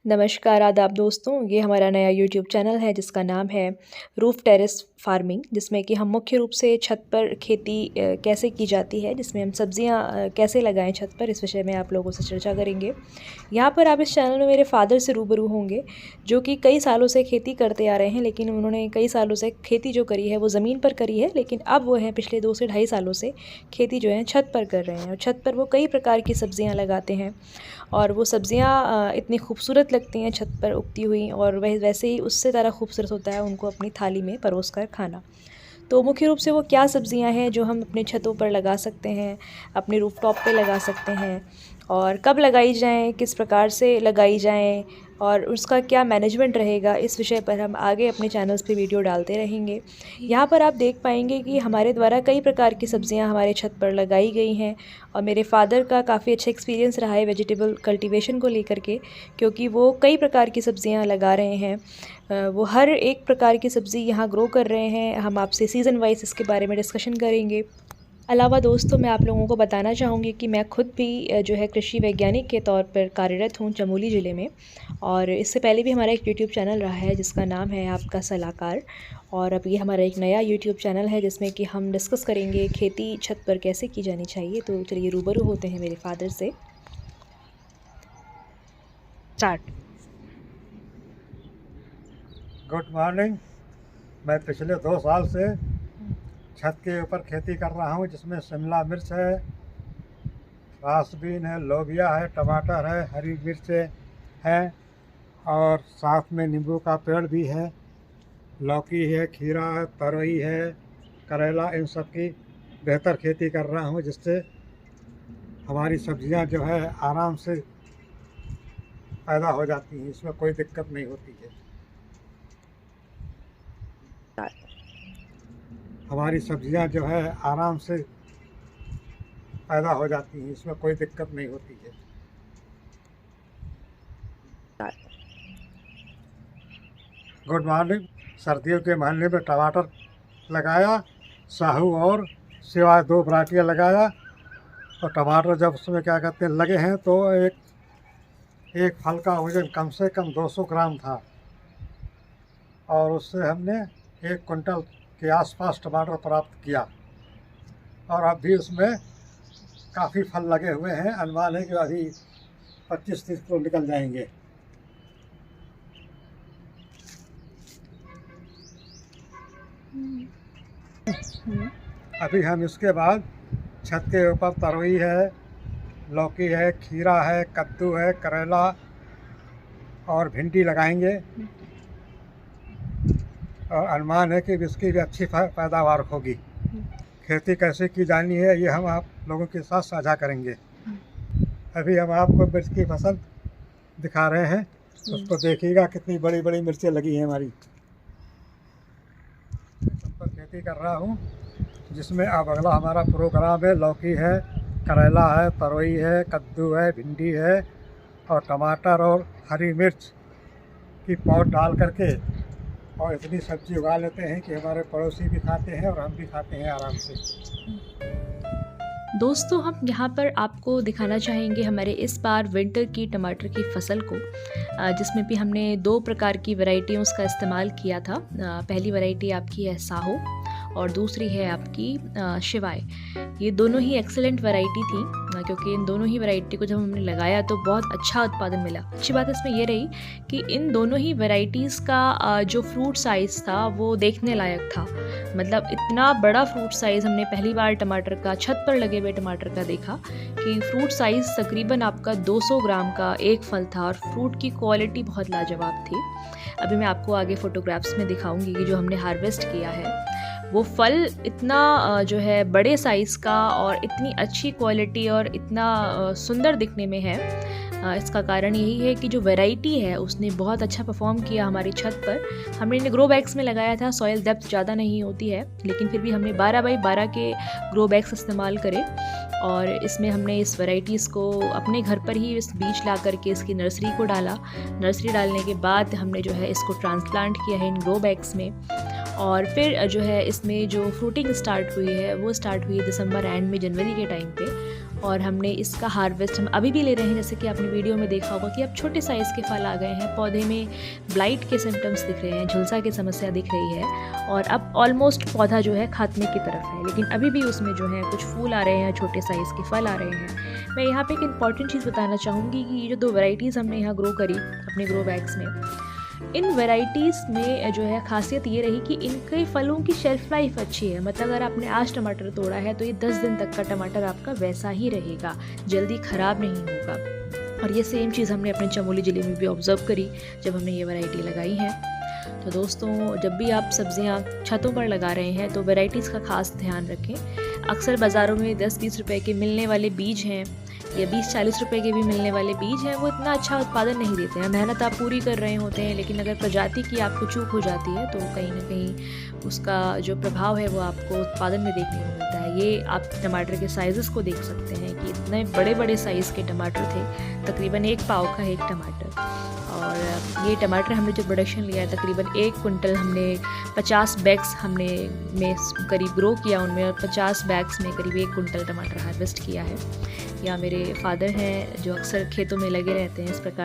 नमस्कार आदाब दोस्तों, ये हमारा नया यूट्यूब चैनल है जिसका नाम है रूफ़ टेरेस फार्मिंग, जिसमें कि हम मुख्य रूप से छत पर खेती कैसे की जाती है, जिसमें हम सब्जियां कैसे लगाएं छत पर, इस विषय में आप लोगों से चर्चा करेंगे। यहाँ पर आप इस चैनल में मेरे फादर से रूबरू होंगे, जो कि कई सालों से खेती करते आ रहे हैं, लेकिन उन्होंने कई सालों से खेती जो करी है वो ज़मीन पर करी है, लेकिन अब वो हैं पिछले 2 से ढाई सालों से खेती जो है छत पर कर रहे हैं। और छत पर वो कई प्रकार की सब्जियाँ लगाते हैं और वो सब्जियाँ इतनी खूबसूरत लगती हैं छत पर उगती हुई, और वह वैसे ही उससे ज़्यादा खूबसूरत होता है उनको अपनी थाली में परोस कर खाना। तो मुख्य रूप से वो क्या सब्जियां हैं जो हम अपने छतों पर लगा सकते हैं, अपने रूफटॉप पे लगा सकते हैं, और कब लगाई जाएं, किस प्रकार से लगाई जाएं, और उसका क्या मैनेजमेंट रहेगा, इस विषय पर हम आगे अपने चैनल्स पे वीडियो डालते रहेंगे। यहाँ पर आप देख पाएंगे कि हमारे द्वारा कई प्रकार की सब्जियां हमारे छत पर लगाई गई हैं, और मेरे फादर का काफ़ी अच्छा एक्सपीरियंस रहा है वेजिटेबल कल्टीवेशन को लेकर के, क्योंकि वो कई प्रकार की सब्जियां लगा रहे हैं। वो हर एक प्रकार की सब्ज़ी यहाँ ग्रो कर रहे हैं। हम आपसे सीज़न वाइज इसके बारे में डिस्कशन करेंगे। अलावा दोस्तों, मैं आप लोगों को बताना चाहूँगी कि मैं खुद भी जो है कृषि वैज्ञानिक के तौर पर कार्यरत हूँ चमोली ज़िले में, और इससे पहले भी हमारा एक यूट्यूब चैनल रहा है जिसका नाम है आपका सलाहकार। और अब ये हमारा एक नया यूट्यूब चैनल है जिसमें कि हम डिस्कस करेंगे खेती छत पर कैसे की जानी चाहिए। तो चलिए रूबरू होते हैं मेरे फादर से। स्टार्ट। Good morning. मैं पिछले 2 साल से छत के ऊपर खेती कर रहा हूँ, जिसमें शिमला मिर्च है, फ्रांसबीन है, लोबिया है, टमाटर है, हरी मिर्च है, और साथ में नींबू का पेड़ भी है, लौकी है, खीरा है, तरोई है, करेला, इन सब की बेहतर खेती कर रहा हूँ, जिससे हमारी सब्जियाँ जो है आराम से पैदा हो जाती हैं। इसमें कोई दिक्कत नहीं होती है। हमारी सब्जियां जो है आराम से पैदा हो जाती हैं। इसमें कोई दिक्कत नहीं होती है। Good morning. सर्दियों के महीने में टमाटर लगाया, साहू और सिवाय 2 वैरायटियाँ लगाया, और टमाटर जब उसमें क्या कहते हैं लगे हैं तो एक फल का वजन कम से कम 200 ग्राम था, और उससे हमने 1 कुंटल के आसपास टमाटर प्राप्त किया, और अब भी उसमें काफ़ी फल लगे हुए हैं। अनुमान है कि अभी 25-30 किलो निकल जाएंगे। अभी हम इसके बाद छत के ऊपर तरोई है, लौकी है, खीरा है, कद्दू है, करेला और भिंडी लगाएंगे, और अनुमान है कि इसकी भी अच्छी पैदावार होगी। खेती कैसे की जानी है ये हम आप लोगों के साथ साझा करेंगे। अभी हम आपको मिर्च की फसल दिखा रहे हैं, उसको देखिएगा कितनी बड़ी बड़ी मिर्चें लगी हैं हमारी। सब पर खेती कर रहा हूँ, जिसमें अब अगला हमारा प्रोग्राम है लौकी है, करेला है, तरोई है, कद्दू है, भिंडी है, और टमाटर और हरी मिर्च की पौध डाल करके और इतनी सब्जी उगा लेते हैं कि हमारे पड़ोसी भी खाते हैं और हम भी खाते हैं आराम से। दोस्तों, हम यहाँ पर आपको दिखाना चाहेंगे हमारे इस बार विंटर की टमाटर की फसल को, जिसमें भी हमने 2 प्रकार की वैरायटियों का इस्तेमाल किया था। पहली वैरायटी आपकी है साहो और दूसरी है आपकी शिवाय। ये दोनों ही एक्सेलेंट वैरायटी थी, क्योंकि इन दोनों ही वैरायटी को जब हमने लगाया तो बहुत अच्छा उत्पादन मिला। अच्छी बात इसमें ये रही कि इन दोनों ही वैरायटीज़ का जो फ्रूट साइज़ था वो देखने लायक था। मतलब इतना बड़ा फ्रूट साइज़ हमने पहली बार टमाटर का, छत पर लगे हुए टमाटर का देखा, कि फ्रूट साइज़ तकरीबन आपका 200 ग्राम का एक फल था, और फ्रूट की क्वालिटी बहुत लाजवाब थी। अभी मैं आपको आगे फ़ोटोग्राफ्स में दिखाऊंगी कि जो हमने हार्वेस्ट किया है वो फल इतना जो है बड़े साइज़ का और इतनी अच्छी क्वालिटी और इतना सुंदर दिखने में है। इसका कारण यही है कि जो वैरायटी है उसने बहुत अच्छा परफॉर्म किया हमारी छत पर। हमने इन्हें ग्रो बैग्स में लगाया था, सॉइल डेप्थ ज़्यादा नहीं होती है, लेकिन फिर भी हमने 12 बाई 12 के ग्रो बैग्स इस्तेमाल करे, और इसमें हमने इस वैरायटीज़ को अपने घर पर ही इस बीज ला करके इसकी नर्सरी को डाला। नर्सरी डालने के बाद हमने जो है इसको ट्रांसप्लांट किया है इन ग्रो बैग्स में, और फिर जो है इसमें जो फ्रूटिंग स्टार्ट हुई है वो स्टार्ट हुई दिसंबर एंड में, जनवरी के टाइम पे, और हमने इसका हार्वेस्ट हम अभी भी ले रहे हैं। जैसे कि आपने वीडियो में देखा होगा कि अब छोटे साइज़ के फल आ गए हैं, पौधे में ब्लाइट के सिम्टम्स दिख रहे हैं, झुलसा की समस्या दिख रही है और अब ऑलमोस्ट पौधा जो है खात्मे की तरफ है, लेकिन अभी भी उसमें जो है कुछ फूल आ रहे हैं, छोटे साइज़ के फल आ रहे हैं। मैं यहाँ पे एक इम्पॉर्टेंट चीज़ बताना चाहूँगी कि ये जो 2 वैरायटीज़ हमने यहाँ ग्रो करी अपने ग्रो बैग्स में, इन वैरायटीज़ में जो है ख़ासियत ये रही कि इनके फलों की शेल्फ़ लाइफ अच्छी है। मतलब अगर आपने आज टमाटर तोड़ा है तो ये 10 दिन तक का टमाटर आपका वैसा ही रहेगा, जल्दी ख़राब नहीं होगा। और ये सेम चीज़ हमने अपने चमोली ज़िले में भी ऑब्ज़र्व करी जब हमने ये वैरायटी लगाई है। तो दोस्तों, जब भी आप सब्ज़ियाँ छतों पर लगा रहे हैं तो वैरायटीज़ का ख़ास ध्यान रखें। अक्सर बाज़ारों में 10-20 रुपए के मिलने वाले बीज हैं या 20-40 रुपए के भी मिलने वाले बीज हैं, वो इतना अच्छा उत्पादन नहीं देते हैं। मेहनत आप पूरी कर रहे होते हैं, लेकिन अगर प्रजाति की आपको चूक हो जाती है तो कहीं ना कहीं उसका जो प्रभाव है वो आपको उत्पादन में देखने को मिलता है। ये आप टमाटर के साइज़ को देख सकते हैं कि इतने बड़े बड़े साइज़ के टमाटर थे, तकरीबन 1 पाव का एक टमाटर। और ये टमाटर हमने जो प्रोडक्शन लिया है तकरीबन 1 कुंटल, हमने 50 बैग्स हमने में करीब ग्रो किया उनमें, और 50 बैग्स में करीब 1 कुंटल टमाटर हार्वेस्ट किया है। या मेरे फादर हैं जो अक्सर खेतों में लगे रहते हैं इस प्रकार